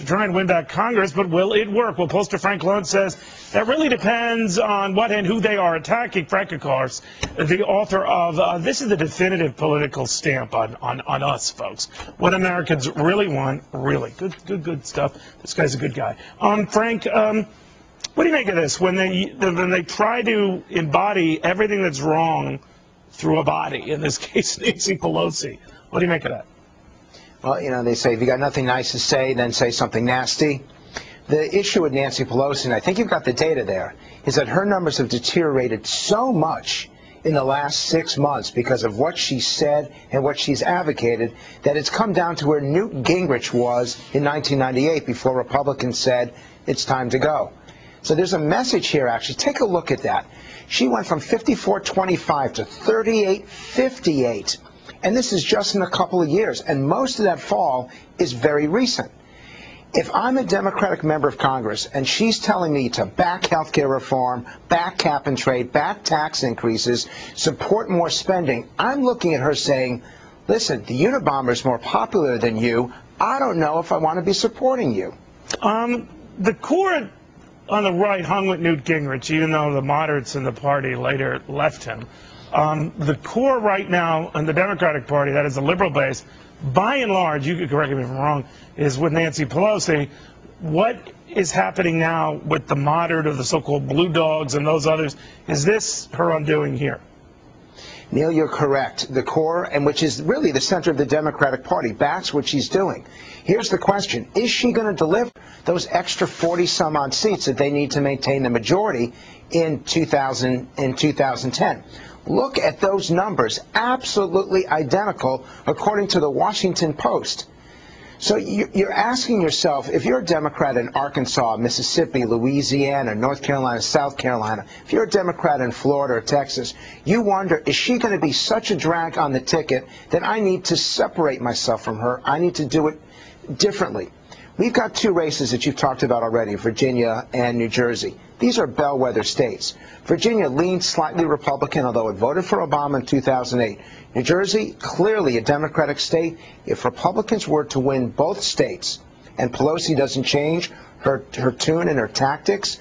to try and win back Congress, but will it work? Well, pollster Frank Luntz says that really depends on what and who they are attacking. Frank, of course, the author of This is the Definitive Political Stamp on us, folks. What Americans really want, really. Good stuff. This guy's a good guy. Frank, what do you make of this? When they try to embody everything that's wrong through a body, in this case, Nancy Pelosi. What do you make of that? Well, you know, they say if you got nothing nice to say, then say something nasty. The issue with Nancy Pelosi, and I think you've got the data there, is that her numbers have deteriorated so much in the last 6 months because of what she said and what she's advocated that it's come down to where Newt Gingrich was in 1998 before Republicans said it's time to go. So there's a message here, actually. Take a look at that. She went from 54-25 to 38-58. And this is just in a couple of years. And most of that fall is very recent. If I'm a Democratic member of Congress and she's telling me to back health care reform, back cap and trade, back tax increases, support more spending, I'm looking at her saying, listen, the Unabomber is more popular than you. I don't know if I want to be supporting you. The core on the right hung with Newt Gingrich, even though the moderates in the party later left him. The core right now in the Democratic Party, that is the liberal base, by and large, you could correct me if I'm wrong, is with Nancy Pelosi. What is happening now with the moderate or the so-called blue dogs and those others? Is this her undoing here? Neil, you're correct. The core, and which is really the center of the Democratic Party, backs what she's doing. Here's the question. Is she going to deliver those extra 40-some-odd seats that they need to maintain the majority in 2010? Look at those numbers, absolutely identical, according to the Washington Post. So you're asking yourself, if you're a Democrat in Arkansas, Mississippi, Louisiana, North Carolina, South Carolina, if you're a Democrat in Florida or Texas, you wonder, is she going to be such a drag on the ticket that I need to separate myself from her? I need to do it differently. We've got two races that you've talked about already, Virginia and New Jersey. These are bellwether states. Virginia leans slightly Republican, although it voted for Obama in 2008. New Jersey, clearly a Democratic state. If Republicans were to win both states and Pelosi doesn't change her tune and her tactics,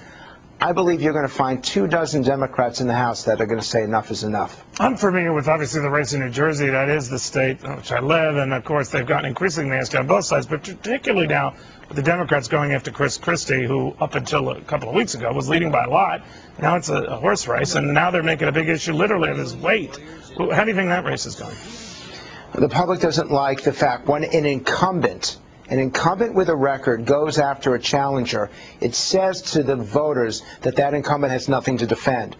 I believe you're going to find 24 Democrats in the House that are going to say enough is enough. I'm familiar with, obviously, the race in New Jersey. That is the state in which I live, and, of course, they've gotten increasingly nasty on both sides, but particularly now with the Democrats going after Chris Christie, who up until a couple of weeks ago was leading by a lot. Now it's a horse race, and now they're making a big issue literally of his weight. How do you think that race is going? The public doesn't like the fact when an incumbent with a record goes after a challenger, it says to the voters that that incumbent has nothing to defend.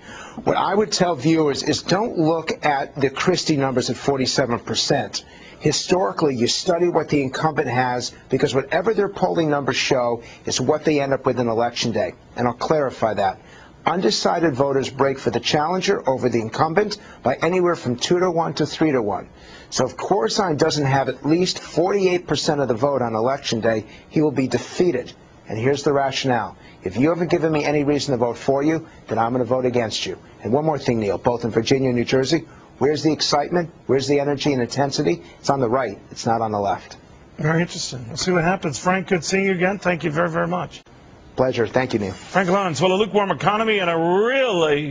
What I would tell viewers is don't look at the Christie numbers at 47%. Historically, you study what the incumbent has because whatever their polling numbers show is what they end up with on Election Day. And I'll clarify that. Undecided voters break for the challenger over the incumbent by anywhere from 2-to-1 to 3-to-1. So if Corzine doesn't have at least 48% of the vote on Election Day, he will be defeated. And here's the rationale. If you haven't given me any reason to vote for you, then I'm going to vote against you. And one more thing, Neil, both in Virginia and New Jersey, where's the excitement? Where's the energy and intensity? It's on the right. It's not on the left. Very interesting. We'll see what happens. Frank, good seeing you again. Thank you very, very much. Pleasure. Thank you, Neil. Frank Luntz. Well, a lukewarm economy and a really